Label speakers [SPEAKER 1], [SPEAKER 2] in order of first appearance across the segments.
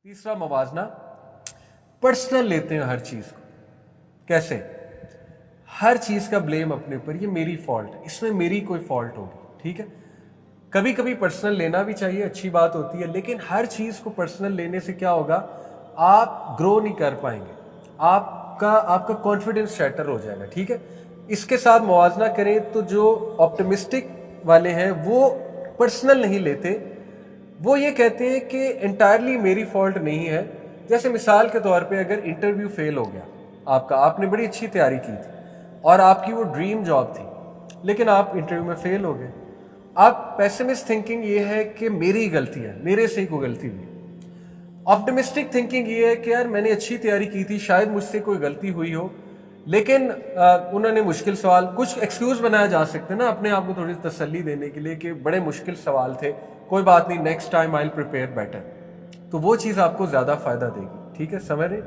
[SPEAKER 1] तीसरा मवाजना, पर्सनल लेते हैं हर चीज़ को। कैसे? हर चीज़ का ब्लेम अपने ऊपर, ये मेरी फॉल्ट है, इसमें मेरी कोई फॉल्ट होगी, ठीक है। कभी कभी पर्सनल लेना भी चाहिए, अच्छी बात होती है, लेकिन हर चीज़ को पर्सनल लेने से क्या होगा, आप ग्रो नहीं कर पाएंगे, आपका कॉन्फिडेंस शैटर हो जाएगा, ठीक है। इसके साथ मुवाजना करें तो जो ऑप्टिमिस्टिक वाले हैं वो पर्सनल नहीं लेते, वो ये कहते हैं कि एंटायरली मेरी फॉल्ट नहीं है। जैसे मिसाल के तौर पे अगर इंटरव्यू फेल हो गया आपका, आपने बड़ी अच्छी तैयारी की थी और आपकी वो ड्रीम जॉब थी, लेकिन आप इंटरव्यू में फेल हो गए। आप पेसिमिस्ट थिंकिंग ये है कि मेरी गलती है, मेरे से ही कोई गलती हुई। ऑप्टिमिस्टिक थिंकिंग ये है कि यार मैंने अच्छी तैयारी की थी, शायद मुझसे कोई गलती हुई हो, लेकिन उन्होंने मुश्किल सवाल, कुछ एक्सक्यूज बनाया जा सकते हैं ना अपने आप को थोड़ी तसल्ली देने के लिए कि बड़े मुश्किल सवाल थे, कोई बात नहीं, next time I will prepare better. तो वो चीज़ आपको ज़्यादा फ़ायदा देगी, ठीक है, समझ रहे।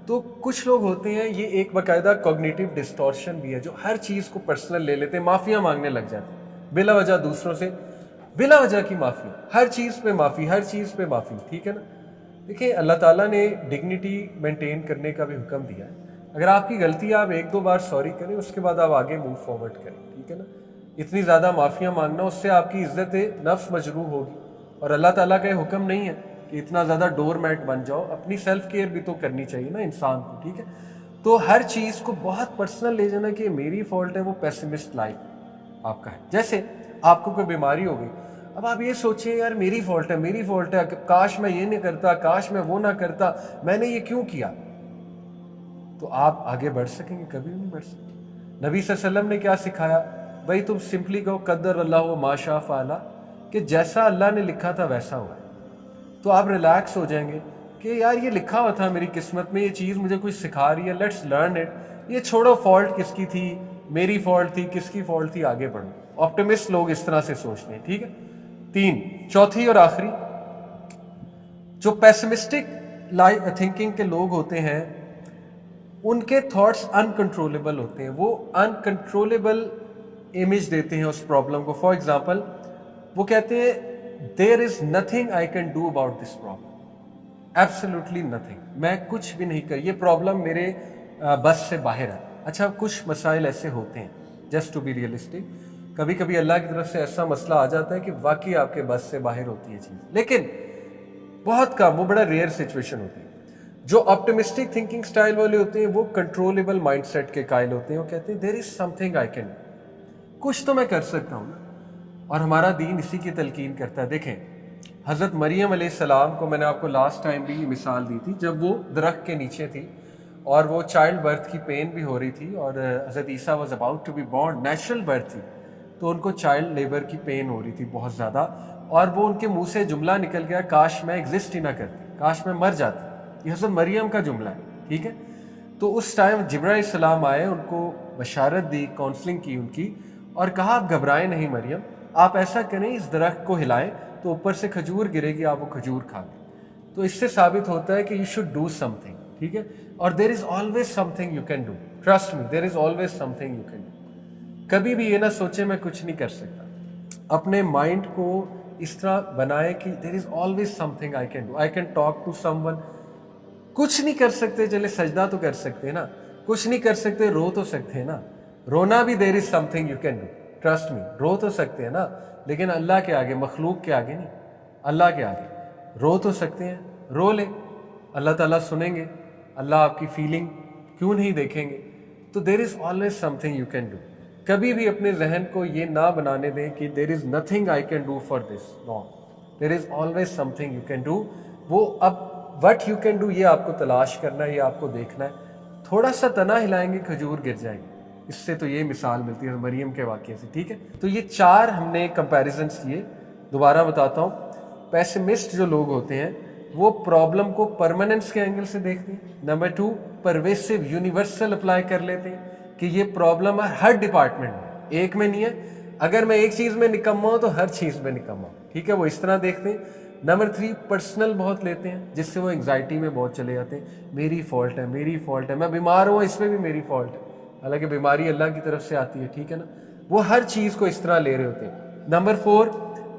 [SPEAKER 1] तो कुछ लोग होते हैं, ये एक बाकायदा कॉग्निटिव डिस्टॉर्शन भी है, जो हर चीज़ को पर्सनल ले लेते हैं, माफ़िया मांगने लग जाते हैं बिला वजह दूसरों से, बिला वजह की माफ़ी, हर चीज़ पे माफ़ी, हर चीज़ पे माफ़ी, ठीक है ना। देखिए अल्लाह ताला ने डिग्निटी मेंटेन करने का भी हुक्म दिया है। अगर आपकी गलती आप एक दो बार सॉरी करें, उसके बाद आप आगे मूव फॉरवर्ड करें, ठीक है ना। इतनी ज़्यादा माफ़ियाँ मांगना, उससे आपकी इज्जत नफ्स मजरूह होगी, और अल्लाह ताला का हुक्म नहीं है कि इतना ज़्यादा डोर मैट बन जाओ। अपनी सेल्फ केयर भी तो करनी चाहिए ना इंसान को, ठीक है। तो हर चीज़ को बहुत पर्सनल ले जाना कि मेरी फॉल्ट है, वो पेसिमिस्ट लाइफ आपका है। जैसे आपको कोई बीमारी हो गई, अब आप ये सोचिए यार मेरी फॉल्ट है, मेरी फॉल्ट है, काश मैं ये नहीं करता, काश मैं वो ना करता, मैंने ये क्यों किया, तो आप आगे बढ़ सकेंगे? कभी नहीं बढ़ सकते। नबी सल्लल्लाहु अलैहि वसल्लम ने क्या सिखाया, भाई तुम सिंपली कहो कद्दर अल्लाह व मा शाअ फ़अल, कि जैसा अल्लाह ने लिखा था वैसा हुआ है। तो आप रिलैक्स हो जाएंगे कि यार ये लिखा हुआ था मेरी किस्मत में, ये चीज़ मुझे कुछ सिखा रही है, लेट्स लर्न इट। ये छोड़ो फॉल्ट किसकी थी, मेरी फॉल्ट थी, किसकी फॉल्ट थी, आगे बढ़ो। ऑप्टिमिस्ट लोग इस तरह से सोचते हैं, ठीक है। चौथी और आखिरी, जो पेसिमिस्टिक थिंकिंग के लोग होते हैं, उनके थॉट्स अनकंट्रोलेबल होते हैं, वो अनकंट्रोलेबल इमेज देते हैं उस प्रॉब्लम को। फॉर एग्जाम्पल वो कहते हैं there is nothing I can do about this problem, absolutely nothing, मैं कुछ भी नहीं कर, ये प्रॉब्लम मेरे बस से बाहर है। अच्छा, कुछ मसाइल ऐसे होते हैं, जस्ट टू बी रियलिस्टिक, कभी कभी अल्लाह की तरफ से ऐसा मसला आ जाता है कि वाकई आपके बस से बाहर होती है चीज़, लेकिन बहुत कम, वो बड़ा रेयर सिचुएशन होती है। जो ऑप्टिमिस्टिक थिंकिंग स्टाइल वाले होते हैं वो कंट्रोलेबल माइंडसेट के कायल होते हैं, वो कहते हैं there is something I can, कुछ तो मैं कर सकता हूँ ना। और हमारा दीन इसी की तलकीन करता है। देखें हज़रत मरियम अलैहिस्सलाम को मैंने आपको लास्ट टाइम भी मिसाल दी थी, जब वो दरख्त के नीचे थी और वो चाइल्ड बर्थ की पेन भी हो रही थी, और हज़रत Isa was about to be born, natural birth थी, तो उनको चाइल्ड लेबर की पेन हो रही थी बहुत ज़्यादा, और वो उनके मुंह से जुमला निकल गया, काश मैं एग्जिस्ट ही ना करती, काश मैं मर जाती। ये हज़रत मरियम का जुमला है, ठीक है। तो उस टाइम जिब्राइल सलाम आए, उनको बशारत दी, काउंसलिंग की उनकी, और कहा आप घबराएं नहीं मरियम, आप ऐसा करें इस दरख्त को हिलाएं तो ऊपर से खजूर गिरेगी, आप वो खजूर खा लें। तो इससे साबित होता है कि यू शुड डू समथिंग, ठीक है। और there is always something you can do, trust me, there is always something you can do. कभी भी ये ना सोचे मैं कुछ नहीं कर सकता। अपने माइंड को इस तरह बनाए कि there is always something I can do, I can talk to someone. कुछ नहीं कर सकते, चले सजदा तो कर सकते हैं ना, कुछ नहीं कर सकते, रो तो सकते हैं ना, रोना भी there is something you can do, trust me, रो तो सकते हैं ना, लेकिन अल्लाह के आगे, मखलूक के आगे नहीं, अल्लाह के आगे रो तो सकते हैं, रो ले, अल्लाह ताला सुनेंगे, अल्लाह आपकी फीलिंग क्यों नहीं देखेंगे। तो there is always something you can do. कभी भी अपने जहन को ये ना बनाने दें कि there is nothing I can do for this, no, there is always something you can do. वो अब व्हाट यू कैन डू ये आपको तलाश करना है, ये आपको देखना है। थोड़ा सा तना हिलाएंगे, खजूर गिर जाएगी। इससे तो ये मिसाल मिलती है मरियम के वाक़े से, ठीक है। तो ये चार हमने कंपैरिजन्स किए, दोबारा बताता हूँ। पेसिमिस्ट जो लोग होते हैं वो प्रॉब्लम को परमानेंस के एंगल से देखते हैं। नंबर 2, परवेसिव यूनिवर्सल अप्लाई कर लेते हैं कि ये प्रॉब्लम है हर डिपार्टमेंट में, एक में नहीं है, अगर मैं एक चीज़ में निकम्मा हूँ तो हर चीज़ में निकम्मा हूँ, ठीक है, वो इस तरह देखते हैं। नंबर 3, पर्सनल बहुत लेते हैं, जिससे वो एंग्जाइटी में बहुत चले जाते हैं, मेरी फॉल्ट है, मेरी फॉल्ट है, मैं बीमार हूँ इसमें भी मेरी फॉल्ट है, हालांकि बीमारी अल्लाह की तरफ से आती है, ठीक है ना। वो हर चीज़ को इस तरह ले रहे होते हैं। नंबर 4,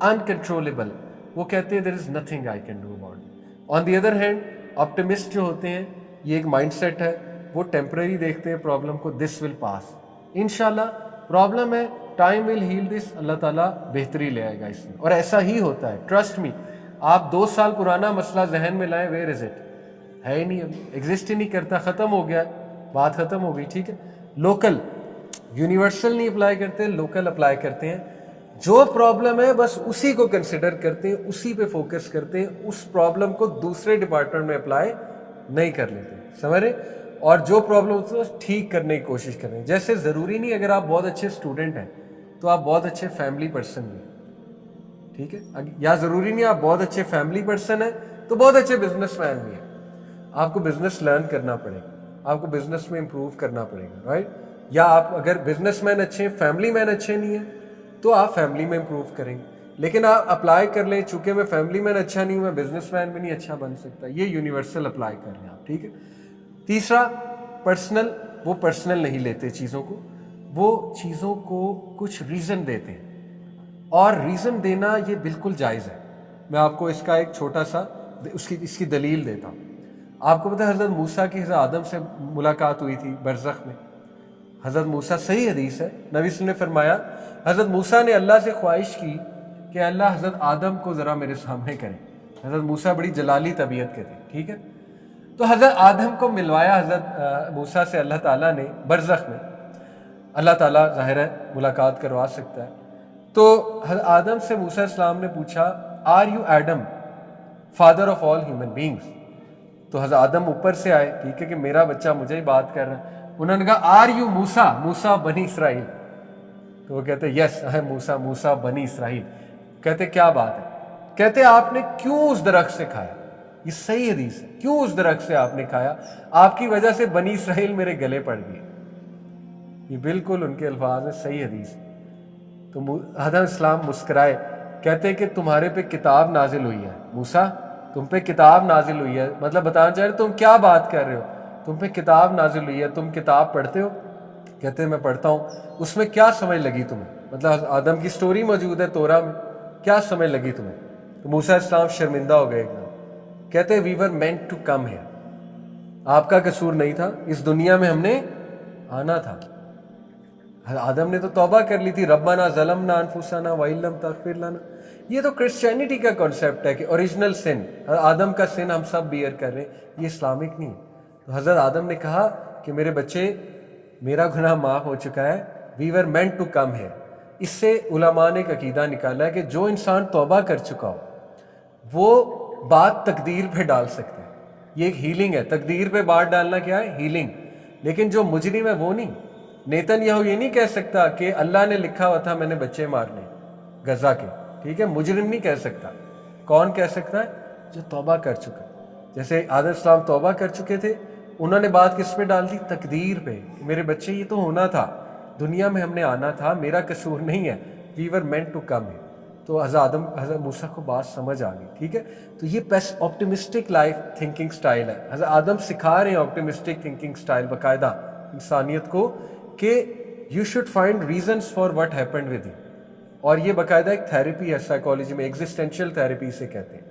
[SPEAKER 1] अनकंट्रोलेबल, वो कहते हैं there is nothing I can do about it. On the other hand optimist जो होते हैं, ये एक माइंडसेट है, वो टेम्पररी देखते हैं प्रॉब्लम को, दिस विल पास, इंशाल्लाह प्रॉब्लम है, टाइम विल हील दिस, अल्लाह ताला बेहतरी ले आएगा इसमें। और ऐसा ही होता है, ट्रस्ट मी। आप 2 साल पुराना मसला जहन में लाएं, वेयर इज इट, है ही नहीं, अभी एग्जिस्ट ही नहीं करता, ख़त्म हो गया, बात ख़त्म हो गई, ठीक है। लोकल, यूनिवर्सल नहीं अप्लाई करते, लोकल अप्लाई करते हैं। जो प्रॉब्लम है बस उसी को कंसिडर करते हैं, उसी पे फोकस करते हैं, उस प्रॉब्लम को दूसरे डिपार्टमेंट में अप्लाई नहीं कर लेते, समझ रहे। और जो प्रॉब्लम होती है ठीक करने की कोशिश कर रहे हैं। जैसे ज़रूरी नहीं अगर आप बहुत अच्छे स्टूडेंट हैं तो आप बहुत अच्छे फैमिली पर्सन भी हैं, ठीक है, या ज़रूरी नहीं आप बहुत अच्छे फैमिली पर्सन हैं तो बहुत अच्छे बिजनेसमैन भी हैं। आपको बिजनेस लर्न करना पड़ेगा, आपको बिजनेस में इंप्रूव करना पड़ेगा, राइट। या आप अगर बिजनेसमैन अच्छे हैं, फैमिली मैन अच्छे नहीं है तो आप फैमिली में इंप्रूव करेंगे। लेकिन आप अप्लाई कर लें, चूंकि मैं फैमिली मैन अच्छा नहीं हूँ, मैं बिजनेसमैन भी नहीं अच्छा बन सकता, ये यूनिवर्सल अप्लाई कर लें आप, ठीक है। तीसरा, पर्सनल, वो पर्सनल नहीं लेते चीज़ों को, वो चीज़ों को कुछ रीज़न देते हैं, और रीज़न देना ये बिल्कुल जायज़ है। मैं आपको इसका एक छोटा सा इसकी दलील देता हूँ। आपको पता है हज़रत मूसा की हज़रत आदम से मुलाकात हुई थी बरज़ख में। हज़रत मूसा, सही हदीस है, नबी ने फरमाया, हज़रत मूसा ने अल्लाह से ख्वाहिश की कि अल्लाह हज़रत आदम को ज़रा मेरे सामने करें। हज़रत मूसा बड़ी जलाली तबीयत के थे, ठीक है। तो हज़रत आदम को मिलवाया हज़रत मूसा से अल्लाह ताला ने बरज़ख में। अल्लाह ताला ज़ाहिर है मुलाकात करवा सकता है। तो हज़रत आदम से मूसा इस्लाम ने पूछा, are you Adam, father of all human beings. तो हज़रत आदम ऊपर से आए, ठीक है, कि मेरा बच्चा मुझे ही बात कर रहा है। उन्होंने कहा, आर यू मूसा, मूसा बनी इसराइल। तो वो कहते, यस आई मूसा, मूसा बनी इसराइल। कहते, क्या बात है। कहते, आपने क्यों उस दरख्त से खाया। ये सही हदीस है, क्यों उस दरख्त से आपने खाया, आपकी वजह से बनी इसराइल मेरे गले पड़ गए। ये बिल्कुल उनके अल्फाज है, सही हदीस। तो हज़रत इस्लाम मुस्कुराए, कहते कि तुम्हारे पे किताब नाजिल हुई है मूसा, तुम पे किताब नाजिल हुई है, मतलब बताना चाह रहे तुम क्या बात कर रहे हो, तुम पे किताब नाजिल हुई है, तुम किताब पढ़ते हो। कहते मैं पढ़ता हूँ। उसमें क्या समझ लगी तुम्हें, मतलब आदम की स्टोरी मौजूद है तोरा में, क्या समझ लगी तुम्हें। तो मूसा इस्लाम शर्मिंदा हो गए एकदम। कहते we were meant to come here, आपका कसूर नहीं था, इस दुनिया में हमने आना था। आदम ने तो तौबा कर ली थी, रब्बना ज़लमना अनफुसना व इल्लम तग़फिर लना। ये तो क्रिश्चियनिटी का कॉन्सेप्ट है कि ओरिजिनल सिन, आदम का सिन हम सब बियर कर रहे हैं, ये इस्लामिक नहीं है। तो हज़रत आदम ने कहा कि मेरे बच्चे, मेरा गुनाह माफ़ हो चुका है, we were meant to come here. इससे उलमा ने एक अकीदा निकाला है कि जो इंसान तौबा कर चुका हो वो बात तकदीर पे डाल सकता है, ये एक हीलिंग है। तकदीर पे बात डालना क्या है, हीलिंग। लेकिन जो मुजरिम है वो नहीं। नेतन्याहू ये नहीं कह सकता कि अल्लाह ने लिखा हुआ था मैंने बच्चे मारने गजा के, ठीक है, मुजरिम नहीं कह सकता। कौन कह सकता है, जो तौबा कर चुका। जैसे आदम इस्लाम तौबा कर चुके थे, उन्होंने बात किस पे डाल दी, तकदीर पे। मेरे बच्चे ये तो होना था, दुनिया में हमने आना था, मेरा कसूर नहीं है, we were meant to come here. तो हज़रत मूसा को बात समझ आ गई, ठीक है। तो ये best optimistic life thinking style है। हज़रत आदम सिखा रहे हैं ऑप्टिमिस्टिक थिंकिंग स्टाइल बाकायदा इंसानियत को, कि you should find reasons for what happened with you. और ये बाकायदा एक थेरेपी है साइकोलॉजी में, एग्जिस्टेंशियल थेरेपी से कहते हैं।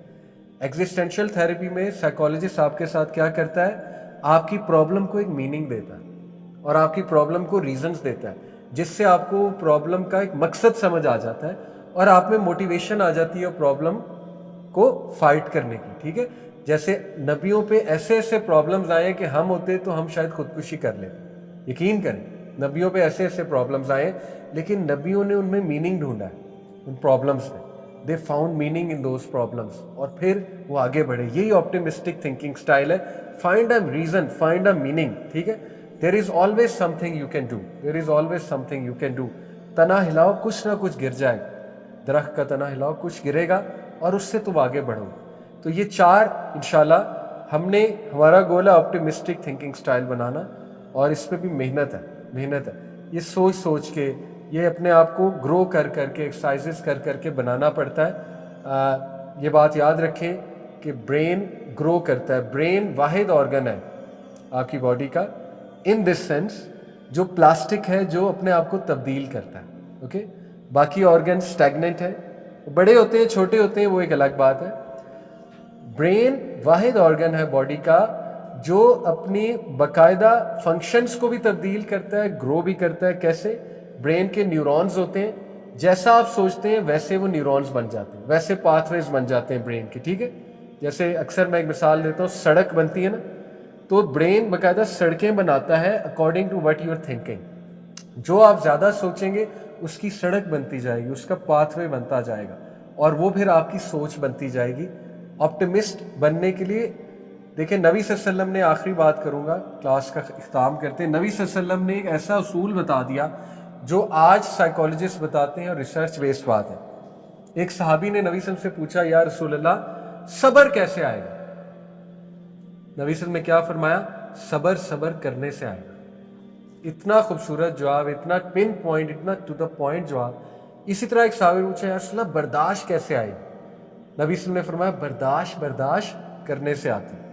[SPEAKER 1] एग्जिस्टेंशियल थेरेपी में साइकोलॉजिस्ट आपके साथ क्या करता है, आपकी प्रॉब्लम को एक मीनिंग देता है और आपकी प्रॉब्लम को रीजंस देता है, जिससे आपको प्रॉब्लम का एक मकसद समझ आ जाता है और आप में मोटिवेशन आ जाती है प्रॉब्लम को फाइट करने की, ठीक है। जैसे नबियों पे ऐसे ऐसे प्रॉब्लम्स आए कि हम होते तो हम शायद खुदकुशी कर लेते। यकीन करें, नबियों पे ऐसे ऐसे प्रॉब्लम्स आए, लेकिन नबियों ने उनमें मीनिंग ढूंढा है, उन प्रॉब्लम्स में। They found meaning in those problems, और फिर वो आगे बढ़े। यही ऑप्टिमिस्टिक थिंकिंग स्टाइल है, find a reason, find a meaning, ठीक है। There is always something you can do, there is always something you can do. तना हिलाओ, कुछ ना कुछ गिर जाएगा, दरख्त का तना हिलाओ, कुछ गिरेगा और उससे तुम आगे बढ़ो। तो ये 4 इंशाल्लाह हमने, हमारा गोल है ऑप्टिमिस्टिक थिंकिंग स्टाइल बनाना, और इस पर भी मेहनत है। ये सोच सोच के, ये अपने आप को ग्रो कर करके, एक्सरसाइजेस कर करके बनाना पड़ता है। ये बात याद रखें कि ब्रेन ग्रो करता है। ब्रेन वाहिद ऑर्गन है आपकी बॉडी का, इन दिस सेंस, जो प्लास्टिक है, जो अपने आप को तब्दील करता है, ओके। बाकी ऑर्गन स्टैग्नेंट है, बड़े होते हैं छोटे होते हैं वो एक अलग बात है। ब्रेन वाहिद ऑर्गन है बॉडी का जो अपनी बाकायदा फंक्शंस को भी तब्दील करता है, ग्रो भी करता है। कैसे? ब्रेन के न्यूरॉन्स होते हैं, जैसा आप सोचते हैं वैसे वो न्यूरॉन्स बन जाते हैं, वैसे पाथवेज बन जाते हैं ब्रेन के, ठीक है। जैसे अक्सर मैं एक मिसाल देता हूँ, सड़क बनती है ना, तो ब्रेन बाकायदा सड़कें बनाता है according to what you are thinking. जो आप ज़्यादा सोचेंगे उसकी सड़क बनती जाएगी, उसका पाथवे बनता जाएगा, और वो फिर आपकी सोच बनती जाएगी। ऑप्टिमिस्ट बनने के लिए देखिए, नबी सल्लल्लाहु अलैहि वसल्लम ने, आखिरी बात करूंगा, क्लास का इख्तिताम करते हैं, नबी सल्लल्लाहु अलैहि वसल्लम ने एक ऐसा उसूल बता दिया जो आज साइकोलॉजिस्ट बताते हैं और रिसर्च बेस्ड बात है। एक सहाबी ने नबी सल्लल्लाहु अलैहि वसल्लम से पूछा, या रसूल अल्लाह सब्र कैसे आएगा? नबी सल्लल्लाहु अलैहि वसल्लम ने क्या फरमाया? सब्र सब्र करने से आएगा। इतना खूबसूरत जवाब, इतना पिन पॉइंट, इतना टू द पॉइंट जवाब। इसी तरह एक सहाबी पूछा, या रसूल अल्लाह बर्दाश्त कैसे आएगी? नबी सल्लल्लाहु अलैहि वसल्लम ने फरमाया बर्दाश्त करने से आती है।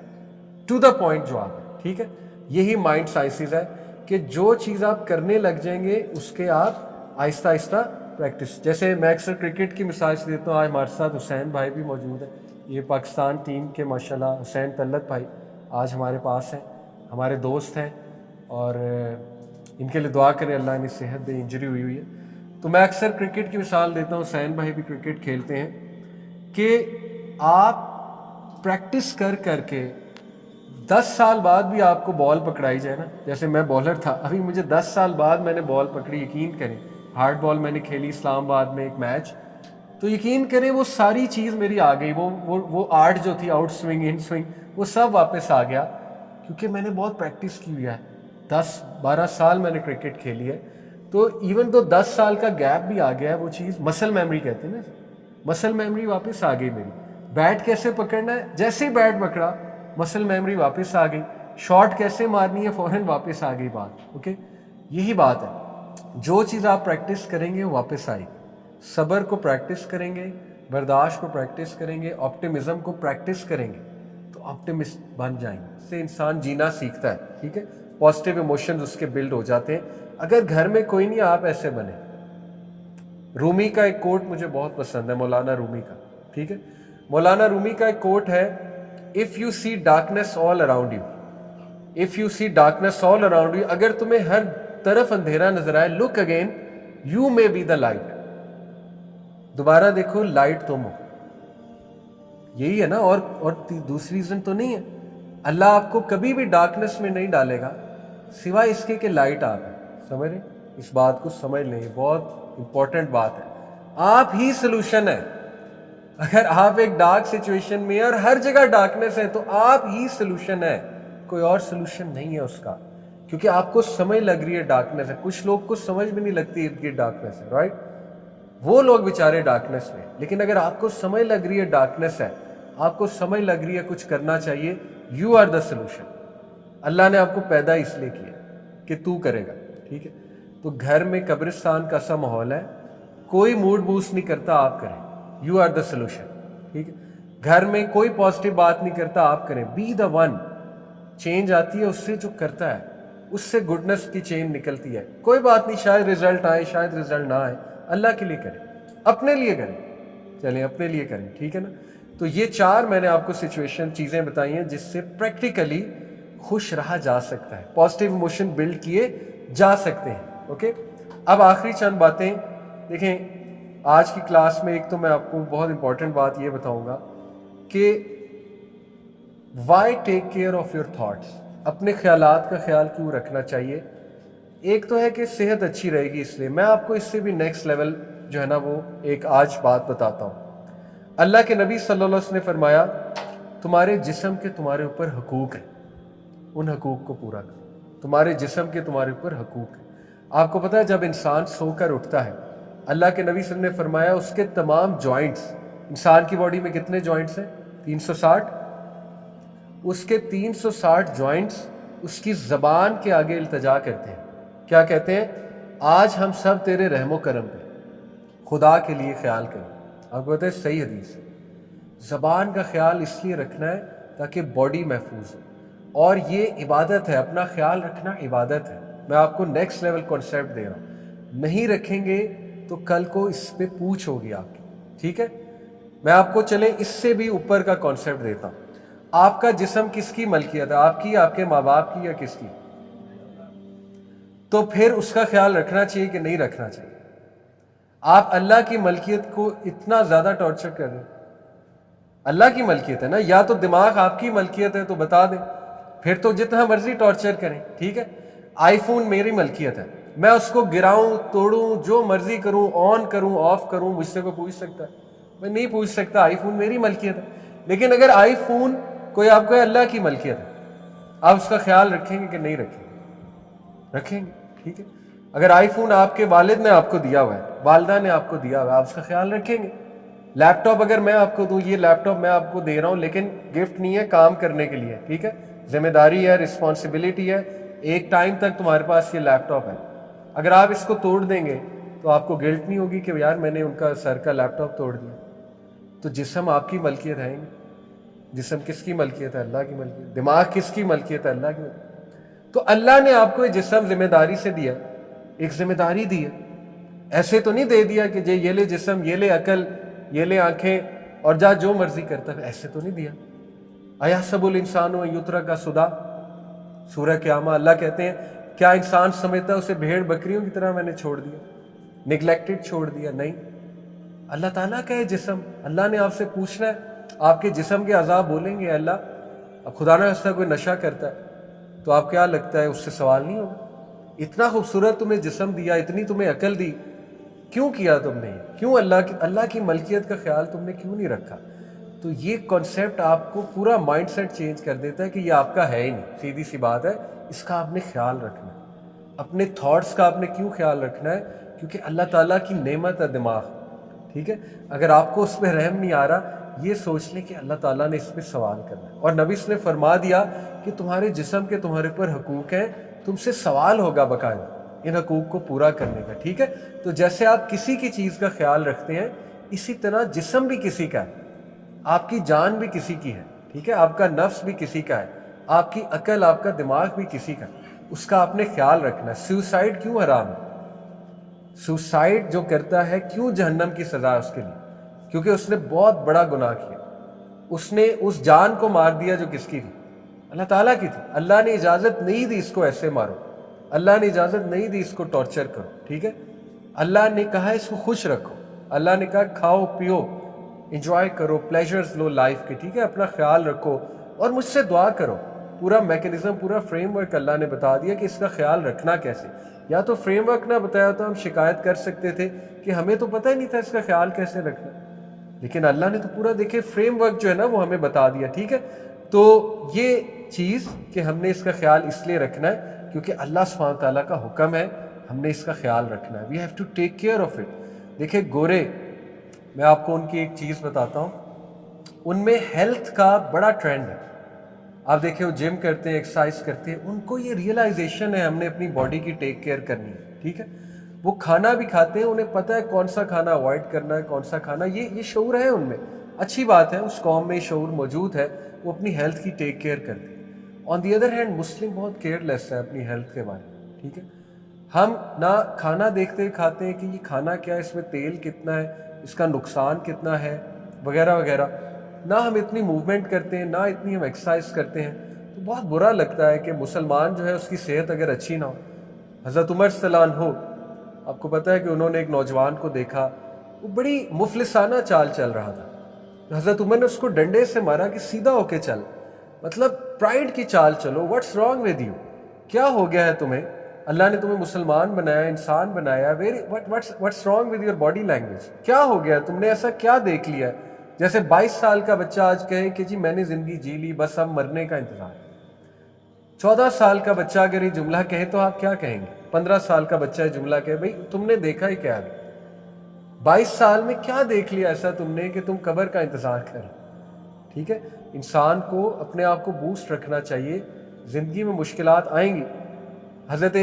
[SPEAKER 1] टू द पॉइंट जवाब है, ठीक है। यही माइंड साइंसेस है कि जो चीज़ आप करने लग जाएंगे उसके आप आहिस्ता आहिस्ता प्रैक्टिस। जैसे मैं अक्सर क्रिकेट की मिसाल से देता हूँ, आज हमारे साथ हुसैन भाई भी मौजूद है, ये पाकिस्तान टीम के माशाल्लाह हुसैन तल्लत भाई आज हमारे पास हैं, हमारे दोस्त हैं, और इनके लिए दुआ करें अल्लाह इन्हें सेहत दे, इंजरी हुई है। तो मैं अक्सर क्रिकेट की मिसाल देता हूँ, हुसैन भाई भी क्रिकेट खेलते हैं, कि आप प्रैक्टिस कर करके 10 साल बाद भी आपको बॉल पकड़ाई जाए ना, जैसे मैं बॉलर था, अभी मुझे 10 साल बाद मैंने बॉल पकड़ी, यकीन करें, हार्ड बॉल मैंने खेली इस्लामाबाद में एक मैच, तो यकीन करें वो सारी चीज़ मेरी आ गई, वो आर्ट जो थी, आउट स्विंग, इन स्विंग, वो सब वापस आ गया, क्योंकि मैंने बहुत प्रैक्टिस की हुई है। 10-12 साल मैंने क्रिकेट खेली है। तो इवन तो 10 साल का गैप भी आ गया है, वो चीज़ मसल मेमोरी कहते हैं ना, मसल मेमोरी वापस आ गई मेरी। बैट कैसे पकड़ना है, जैसे ही बैट पकड़ा मसल मेमोरी वापस आ गई, शॉट कैसे मारनी है फौरन वापस आ गई बात। ओके, यही बात है, जो चीज़ आप प्रैक्टिस करेंगे वो वापस आएगी। सब्र को प्रैक्टिस करेंगे, बर्दाश्त को प्रैक्टिस करेंगे, ऑप्टिमिज्म को प्रैक्टिस करेंगे, तो ऑप्टिमिस्ट बन जाएंगे। इससे इंसान जीना सीखता है, ठीक है, पॉजिटिव इमोशंस उसके बिल्ड हो जाते हैं। अगर घर में कोई नहीं, आप ऐसे बने। रूमी का एक कोट मुझे बहुत पसंद है, मौलाना रूमी का, ठीक है। मौलाना रूमी का एक कोट है, if you see darkness all around you, if you see darkness all around you, अगर तुम्हें हर तरफ अंधेरा नजर आए, look again, you may be the light, दोबारा देखो, लाइट तुम हो। यही है ना, और दूसरी रीजन तो नहीं है। अल्लाह आपको कभी भी डार्कनेस में नहीं डालेगा सिवाय इसके कि लाइट आप है। समझ रहे? इस बात को समझ लें, बहुत इंपॉर्टेंट बात है। आप ही सोल्यूशन है। अगर आप एक डार्क सिचुएशन में और हर जगह डार्कनेस है, तो आप ही सोल्यूशन है, कोई और सोल्यूशन नहीं है उसका, क्योंकि आपको समझ लग रही है डार्कनेस है। कुछ लोग को समझ भी नहीं लगती कि डार्कनेस है, राइट, वो लोग बेचारे डार्कनेस में। लेकिन अगर आपको समझ लग रही है डार्कनेस है, आपको समझ लग रही है कुछ करना चाहिए, यू आर द सोल्यूशन। अल्लाह ने आपको पैदा इसलिए किया कि तू करेगा, ठीक है। तो घर में कब्रिस्तान का सा माहौल है, कोई मूड बूस्ट नहीं करता, आप करें, यू आर द सोल्यूशन, ठीक है। घर में कोई पॉजिटिव बात नहीं करता, आप करें, बी द वन। चेंज आती है उससे जो करता है, उससे गुडनेस की चेन निकलती है। कोई बात नहीं, शायद रिजल्ट आए, शायद रिजल्ट ना आए, अल्लाह के लिए करें, अपने लिए करें, चलें अपने लिए करें, ठीक है ना। तो ये 4 मैंने आपको सिचुएशन, चीज़ें बताई हैं जिससे प्रैक्टिकली खुश रहा जा सकता है, पॉजिटिव इमोशन बिल्ड किए जा सकते हैं। ओके, अब आखिरी चंद बातें देखें आज की क्लास में। एक तो मैं आपको बहुत इंपॉर्टेंट बात ये बताऊंगा कि why take care of your thoughts, अपने ख्यालात का ख्याल क्यों रखना चाहिए। एक तो है कि सेहत अच्छी रहेगी, इसलिए मैं आपको इससे भी नेक्स्ट लेवल जो है ना वो एक आज बात बताता हूँ। अल्लाह के नबी सल्लल्लाहु अलैहि वसल्लम ने फरमाया, तुम्हारे जिस्म के तुम्हारे ऊपर हकूक है, उन हकूक को पूरा करो। तुम्हारे जिस्म के तुम्हारे ऊपर हकूक है। आपको पता है जब इंसान सोकर उठता है, अल्लाह के नबी सल्लल्लाहु अलैहि वसल्लम ने फरमाया उसके तमाम जॉइंट्स, इंसान की बॉडी में कितने जॉइंट्स हैं? 360। उसके 360 जॉइंट्स उसकी ज़बान के आगे इल्तजा करते हैं। क्या कहते हैं? आज हम सब तेरे रहमो करम पे, खुदा के लिए ख्याल करें। आपको पता है सही हदीस है, ज़बान का ख्याल इसलिए रखना है ताकि बॉडी महफूज हो, और ये इबादत है, अपना ख्याल रखना इबादत है। मैं आपको नेक्स्ट लेवल कॉन्सेप्ट दे रहा हूँ, नहीं रखेंगे तो कल को इस पे पूछ होगी आपकी, ठीक है। میں آپ کو چلیں اس سے بھی اوپر کا کانسیپٹ دیتا ہوں. آپ کا جسم کس کی ملکیت ہے؟ آپ کی، آپ کے ماں باپ کی، یا کس کی؟ تو پھر اس کا خیال رکھنا چاہیے کہ نہیں رکھنا چاہیے؟ آپ اللہ کی ملکیت کو اتنا زیادہ ٹارچر کر رہے ہیں. اللہ کی ملکیت ہے نا، یا تو دماغ آپ کی ملکیت ہے تو بتا دیں، پھر تو جتنا مرضی ٹارچر کریں. ٹھیک ہے، آئی فون میری ملکیت ہے، میں اس کو گراؤں توڑوں جو مرضی کروں، آن کروں آف کروں، مجھ سے کوئی پوچھ سکتا ہے؟ میں نہیں پوچھ سکتا. آئی فون میری ملکیت ہے. لیکن اگر آئی فون کوئی آپ کو اللہ کی ملکیت ہے، آپ اس کا خیال رکھیں گے کہ نہیں رکھیں گے؟ رکھیں گے. ٹھیک ہے، اگر آئی فون آپ کے والد نے آپ کو دیا ہوا ہے، والدہ نے آپ کو دیا ہوا ہے، آپ اس کا خیال رکھیں گے. لیپ ٹاپ اگر میں آپ کو دوں، یہ لیپ ٹاپ میں آپ کو دے رہا ہوں لیکن گفٹ نہیں ہے، کام کرنے کے لیے. ٹھیک ہے، ذمہ داری ہے، رسپانسبلٹی ہے، ایک ٹائم تک تمہارے پاس یہ لیپ ٹاپ ہے. اگر آپ اس کو توڑ دیں گے تو آپ کو گلٹ نہیں ہوگی کہ یار میں نے ان کا سر کا لیپ ٹاپ توڑ دیا؟ تو جسم آپ کی ملکیت ہے. جسم کس کی ملکیت ہے؟ اللہ کی ملکیت. دماغ کس کی ملکیت ہے؟ اللہ کی ملکیت. تو اللہ نے آپ کو یہ جسم ذمہ داری سے دیا، ایک ذمہ داری دی ہے. ایسے تو نہیں دے دیا کہ یہ لے جسم، یہ لے عقل، یہ لے آنکھیں اور جا جو مرضی کرتا ہے. ایسے تو نہیں دیا. ایحسب الانسان ان یترک سدی، سورہ قیامہ اللہ کہتے ہیں کیا انسان سمجھتا ہے اسے بھیڑ بکریوں کی طرح میں نے چھوڑ دیا، نگلیکٹڈ چھوڑ دیا؟ نہیں. اللہ تعالیٰ کا ہے جسم، اللہ نے آپ سے پوچھنا ہے. آپ کے جسم کے اعضاء بولیں گے اللہ اب خدا نہ خواستہ کوئی نشہ کرتا ہے تو آپ کیا لگتا ہے اس سے سوال نہیں ہوگا؟ اتنا خوبصورت تمہیں جسم دیا، اتنی تمہیں عقل دی، کیوں کیا تم نے؟ کیوں اللہ کی ملکیت کا خیال تم نے کیوں نہیں رکھا؟ تو یہ کانسیپٹ آپ کو پورا مائنڈ سیٹ چینج کر دیتا ہے کہ یہ آپ کا ہے ہی نہیں. سیدھی سی بات ہے، اس کا آپ نے خیال رکھنا ہے. اپنے تھاٹس کا آپ نے کیوں خیال رکھنا ہے؟ کیونکہ اللہ تعالیٰ کی نعمت ہے دماغ. ٹھیک ہے، اگر آپ کو اس پہ رحم نہیں آ رہا، یہ سوچ لیں کہ اللہ تعالیٰ نے اس پہ سوال کرنا ہے. اور نبی نے فرما دیا کہ تمہارے جسم کے تمہارے پر حقوق ہیں، تم سے سوال ہوگا باقاعدہ ان حقوق کو پورا کرنے کا. ٹھیک ہے، تو جیسے آپ کسی کی چیز کا خیال رکھتے ہیں، اسی طرح جسم بھی کسی کا ہے، آپ کی جان بھی کسی کی ہے. ٹھیک ہے، آپ کا نفس بھی کسی کا ہے، آپ کی عقل، آپ کا دماغ بھی کسی کا ہے. اس کا آپ نے خیال رکھنا ہے. سوسائڈ کیوں حرام ہے؟ سوسائڈ جو کرتا ہے کیوں جہنم کی سزا ہے اس کے لیے؟ کیونکہ اس نے بہت بڑا گناہ کیا. اس نے اس جان کو مار دیا جو کس کی تھی؟ اللہ تعالیٰ کی تھی. اللہ نے اجازت نہیں دی اس کو ایسے مارو، اللہ نے اجازت نہیں دی اس کو ٹارچر کرو. ٹھیک ہے، اللہ نے کہا اس کو خوش رکھو، اللہ نے کہا کھاؤ پیو، انجوائے کرو، پلیجرز لو لائف کے. ٹھیک ہے، اپنا خیال رکھو اور مجھ سے دعا کرو. پورا میکنزم، پورا فریم ورک اللہ نے بتا دیا کہ اس کا خیال رکھنا کیسے. یا تو فریم ورک نہ بتایا تو ہم شکایت کر سکتے تھے کہ ہمیں تو پتہ ہی نہیں تھا اس کا خیال کیسے رکھنا، لیکن اللہ نے تو پورا دیکھے فریم ورک جو ہے نا وہ ہمیں بتا دیا. ٹھیک ہے، تو یہ چیز کہ ہم نے اس کا خیال اس لیے رکھنا ہے کیونکہ اللہ سبحانہ تعالیٰ کا حکم ہے، ہم نے اس کا خیال رکھنا ہے. We have to take care of it. دیکھیں گورے، میں آپ کو ان کی ایک چیز بتاتا ہوں، ان میں ہیلتھ کا بڑا ٹرینڈ ہے. آپ دیکھیں وہ جم کرتے ہیں، ایکسرسائز کرتے ہیں، ان کو یہ ریئلائزیشن ہے ہم نے اپنی باڈی کی ٹیک کیئر کرنی ہے. ٹھیک ہے، وہ کھانا بھی کھاتے ہیں، انہیں پتہ ہے کون سا کھانا اوائڈ کرنا ہے، کون سا کھانا. یہ شعور ہے ان میں. اچھی بات ہے، اس قوم میں یہ شعور موجود ہے، وہ اپنی ہیلتھ کی ٹیک کیئر کرتے ہیں. آن دی ادر ہینڈ مسلم بہت کیئر لیس ہے اپنی ہیلتھ کے بارے میں. ٹھیک ہے، ہم نہ کھانا دیکھتے کھاتے ہیں کہ یہ کھانا کیا ہے، اس میں تیل کتنا ہے، اس کا نقصان کتنا ہے، وغیرہ وغیرہ. نہ ہم اتنی موومنٹ کرتے ہیں، نہ اتنی ہم ایکسرسائز کرتے ہیں. تو بہت برا لگتا ہے کہ مسلمان جو ہے اس کی صحت اگر اچھی نہ ہو. حضرت عمر صلی اللہ عنہ، آپ کو پتہ ہے کہ انہوں نے ایک نوجوان کو دیکھا، وہ بڑی مفلسانہ چال چل رہا تھا. حضرت عمر نے اس کو ڈنڈے سے مارا کہ سیدھا ہو کے چل، مطلب پرائڈ کی چال چلو. What's wrong with you? کیا ہو گیا ہے تمہیں؟ اللہ نے تمہیں مسلمان بنایا، انسان بنایا. What's wrong with your body language? کیا ہو گیا؟ تم نے ایسا کیا دیکھ لیا؟ جیسے 22 سال کا بچہ آج کہے کہ جی میں نے زندگی جی لی، بس اب مرنے کا انتظار. 14 سال کا بچہ اگر یہ جملہ کہے تو آپ کیا کہیں گے؟ 15 سال کا بچہ یہ جملہ کہے، بھائی تم نے دیکھا ہی کیا ہے؟ 22 سال میں کیا دیکھ لیا ایسا تم نے کہ تم قبر کا انتظار کر. ٹھیک ہے، انسان کو اپنے آپ کو بوسٹ رکھنا چاہیے. زندگی میں مشکلات آئیں گی. حضرت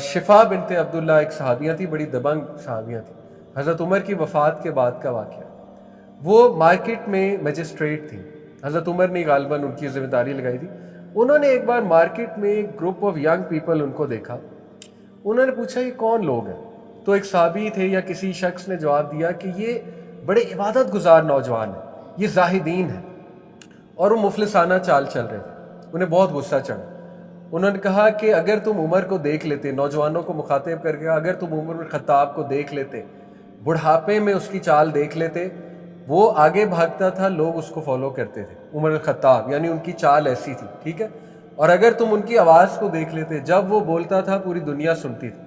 [SPEAKER 1] شفا بنت عبداللہ ایک صحابیہ تھی، بڑی دبنگ صحابیہ تھی. حضرت عمر کی وفات کے بعد کا واقعہ. وہ مارکیٹ میں میجسٹریٹ تھی، حضرت عمر نے غالباً ان کی ذمہ داری لگائی تھی. انہوں نے ایک بار مارکیٹ میں ایک group of young people in کو دیکھا. انہوں نے پوچھا یہ کون لوگ ہیں؟ تو ایک صحابی تھے یا کسی شخص نے جواب دیا کہ یہ بڑے عبادت گزار نوجوان ہیں، یہ زاہدین ہیں، اور وہ مفلسانہ چال چل رہے تھے. انہیں بہت غصہ چڑھا. انہوں نے کہا کہ اگر تم عمر کو دیکھ لیتے، نوجوانوں کو مخاطب کر کے، اگر تم عمر بن خطاب کو دیکھ لیتے، بڑھاپے میں اس کی چال دیکھ لیتے، وہ آگے بھاگتا تھا، لوگ اس کو فالو کرتے تھے. عمر الخطاب یعنی ان کی چال ایسی تھی، ٹھیک ہے. اور اگر تم ان کی آواز کو دیکھ لیتے، جب وہ بولتا تھا پوری دنیا سنتی تھی،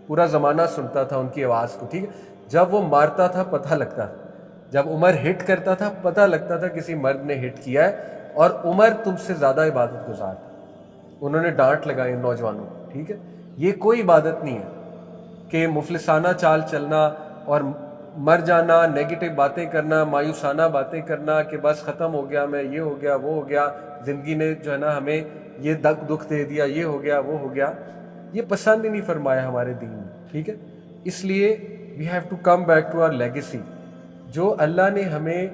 [SPEAKER 1] پورا زمانہ سنتا تھا ان کی آواز کو، ٹھیک ہے. جب وہ مارتا تھا پتہ لگتا تھا، جب عمر ہٹ کرتا تھا پتہ لگتا تھا کسی مرد نے ہٹ کیا ہے، اور عمر تم سے زیادہ عبادت گزار تھا. انہوں نے ڈانٹ لگائی ان نوجوانوں کو، ٹھیک ہے. یہ کوئی عبادت نہیں ہے کہ مفلسانہ چال چلنا اور مر جانا، نیگیٹو باتیں کرنا، مایوسانہ باتیں کرنا کہ بس ختم ہو گیا، میں یہ ہو گیا، وہ ہو گیا، زندگی نے جو ہے نا ہمیں یہ دکھ دے دیا، یہ ہو گیا، وہ ہو گیا. یہ پسند ہی نہیں فرمایا ہمارے دین میں، ٹھیک ہے. اس لیے we have to come back to our legacy. جو اللہ نے ہمیں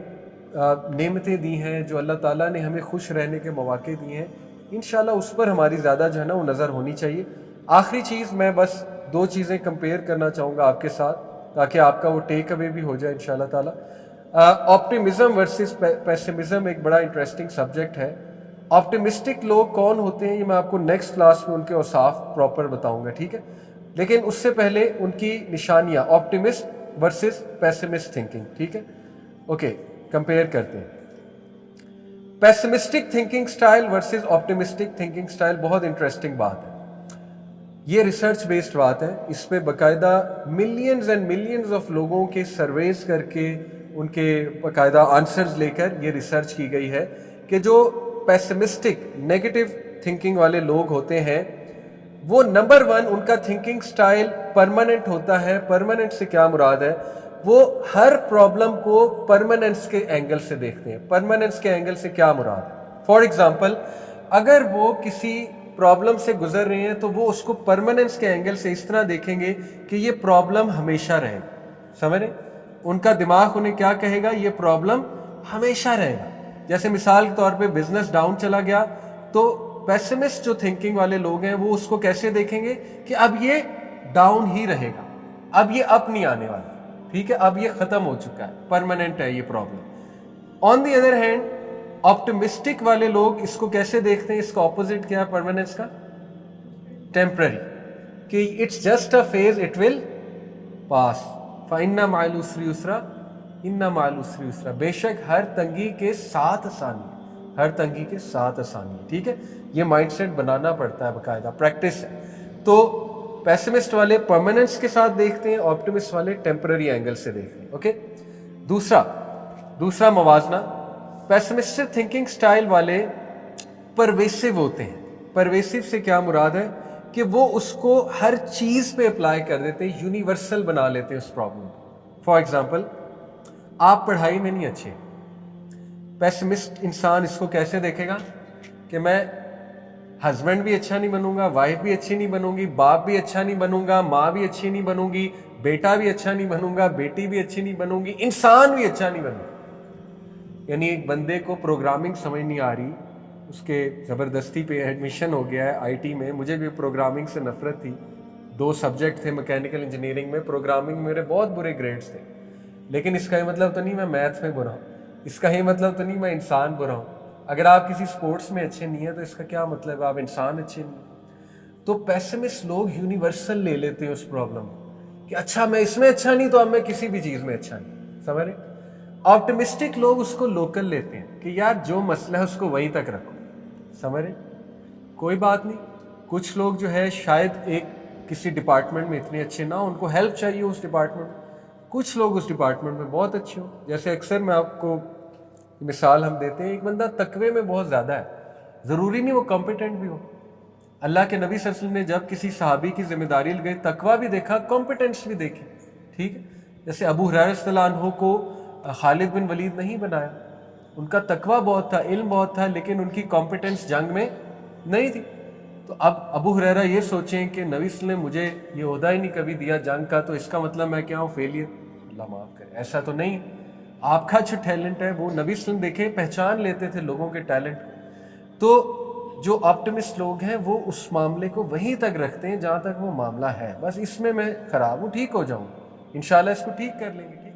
[SPEAKER 1] نعمتیں دی ہیں، جو اللہ تعالیٰ نے ہمیں خوش رہنے کے مواقع دیے ہیں، انشاءاللہ اس پر ہماری زیادہ جو ہے نا وہ نظر ہونی چاہیے. آخری چیز میں بس 2 چیزیں کمپیئر کرنا چاہوں گا آپ کے ساتھ تاکہ آپ کا وہ ٹیک اوے بھی ہو جائے انشاءاللہ تعالیٰ. آپٹیمزم ورسز پیسمزم ایک بڑا انٹرسٹنگ سبجیکٹ ہے. آپٹیمسٹک لوگ کون ہوتے ہیں یہ میں آپ کو نیکسٹ کلاس میں ان کے اوصاف پراپر بتاؤں گا، ٹھیک ہے. لیکن اس سے پہلے ان کی نشانیاں، آپٹیمسٹ ورسز پیسمسٹ تھنکنگ، ٹھیک ہے. اوکے، کمپیئر کرتے ہیں. Pessimistic thinking style versus optimistic thinking style بہت انٹرسٹنگ بات ہے. یہ ریسرچ بیسڈ بات ہے. اس پہ باقاعدہ ملینز اینڈ ملینز آف لوگوں کے سرویز کر کے ان کے باقاعدہ آنسرز لے کر یہ ریسرچ کی گئی ہے کہ جو پیسمسٹک نیگیٹو تھنکنگ والے لوگ ہوتے ہیں وہ نمبر 1 ان کا تھنکنگ سٹائل پرماننٹ ہوتا ہے. پرماننٹ سے کیا مراد ہے؟ وہ ہر پرابلم کو پرماننس کے اینگل سے دیکھتے ہیں. پرماننس کے اینگل سے کیا مراد ہے؟ فار ایگزامپل، اگر وہ کسی پرابلم سے گزر رہے ہیں تو وہ اس کو پرماننس کے اینگل سے اس طرح دیکھیں گے کہ یہ پرابلم ہمیشہ رہے گا. سمجھ رہے؟ ان کا دماغ انہیں کیا کہے گا؟ یہ پرابلم ہمیشہ رہے گا. جیسے مثال کے طور پہ بزنس ڈاؤن چلا گیا تو پیسمسٹ جو تھنکنگ والے لوگ ہیں وہ اس کو کیسے دیکھیں گے کہ اب یہ ڈاؤن ہی رہے گا، اب یہ اپ نہیں آنے والا، ٹھیک ہے، اب یہ ختم ہو چکا ہے، پرماننٹ ہے یہ problem. On the other hand optimistic والے لوگ اس کو کیسے دیکھتے ہیں؟ اس کا اپوزٹ کیا ہے پرماننس کا؟ ٹیمپرری، کہ it's just a phase, it will pass. فَإِنَّ مَعَ الْعُسْرِ يُسْرًا إِنَّ مَعَ الْعُسْرِ يُسْرًا. بے شک ہر تنگی کے ساتھ آسانی، ہر تنگی کے ساتھ آسانی، ٹھیک ہے. یہ مائنڈ سیٹ بنانا پڑتا ہے، باقاعدہ پریکٹس ہے. تو پیسمسٹ والے پرماننس کے ساتھ دیکھتے ہیں، آپٹیمسٹ والے ٹیمپرری اینگل سے دیکھتے ہیں. اوکے. دوسرا موازنہ، پیسمسٹک تھنکنگ سٹائل والے پرویسو ہوتے ہیں. پرویسو سے کیا مراد ہے؟ کہ وہ اس کو ہر چیز پہ اپلائی کر دیتے ہیں، یونیورسل بنا لیتے ہیں اس پرابلم کو. فار ایگزامپل، آپ پڑھائی میں نہیں اچھے، پیسمسٹ انسان اس کو کیسے دیکھے گا کہ میں ہسبینڈ بھی اچھا نہیں بنوں گا، وائف بھی اچھی نہیں بنوں گی، باپ بھی اچھا نہیں بنوں گا، ماں بھی اچھی نہیں بنوں گی، بیٹا بھی اچھا نہیں بنوں گا، بیٹی بھی اچھی نہیں بنوں گی، انسان بھی اچھا نہیں بنوں گا. یعنی ایک بندے کو پروگرامنگ سمجھ نہیں آ رہی، اس کے زبردستی پہ ایڈمیشن ہو گیا ہے آئی ٹی میں. مجھے بھی پروگرامنگ سے نفرت تھی، 2 سبجیکٹ تھے میکینیکل انجینئرنگ میں، پروگرامنگ میں میرے بہت برے گریڈز تھے. لیکن اس کا یہ مطلب تو نہیں میں میتھ میں برا ہوں، اس کا یہ مطلب تو نہیں میں انسان برا ہوں. اگر آپ کسی سپورٹس میں اچھے نہیں ہیں تو اس کا کیا مطلب ہے آپ انسان اچھے نہیں ہیں؟ تو پیسمسٹ لوگ یونیورسل لے لیتے ہیں اس پرابلم کہ اچھا میں اس میں اچھا نہیں تو اب میں کسی بھی چیز میں اچھا نہیں. سمجھ رہے؟ آپٹیمسٹک لوگ اس کو لوکل لیتے ہیں کہ یار جو مسئلہ ہے اس کو وہیں تک رکھو. سمجھ رہے؟ کوئی بات نہیں. کچھ لوگ جو ہے شاید ایک کسی ڈپارٹمنٹ میں اتنے اچھے نہ ہوں، ان کو ہیلپ چاہیے اس ڈپارٹمنٹ میں. کچھ لوگ اس ڈپارٹمنٹ میں بہت اچھے ہوں. جیسے اکثر میں آپ کو مثال ہم دیتے ہیں، ایک بندہ تقوی میں بہت زیادہ ہے، ضروری نہیں وہ کمپیٹنٹ بھی ہو. اللہ کے نبی صلی اللہ علیہ وسلم نے جب کسی صحابی کی ذمہ داری لگائی، تقوی بھی دیکھا، کمپیٹنس بھی دیکھی، ٹھیک ہے. جیسے ابو ہریرہ رضی اللہ عنہ کو خالد بن ولید نہیں بنایا، ان کا تقوی بہت تھا، علم بہت تھا، لیکن ان کی کمپیٹنس جنگ میں نہیں تھی. تو اب ابو ہریرہ یہ سوچیں کہ نبی صلی اللہ علیہ وسلم نے مجھے یہ عہدہ ہی نہیں کبھی دیا جنگ کا، تو اس کا مطلب میں کیا ہوں؟ فیلئر. اللہ معاف کرے، ایسا تو نہیں. آپ کا جو ٹیلنٹ ہے وہ نبی صلی اللہ علیہ وسلم دیکھیں پہچان لیتے تھے لوگوں کے ٹیلنٹ کو. تو جو آپٹیمسٹ لوگ ہیں وہ اس معاملے کو وہیں تک رکھتے ہیں جہاں تک وہ معاملہ ہے. بس اس میں خراب ہوں، ٹھیک ہو جاؤں، انشاءاللہ اس کو ٹھیک کر لیں گے.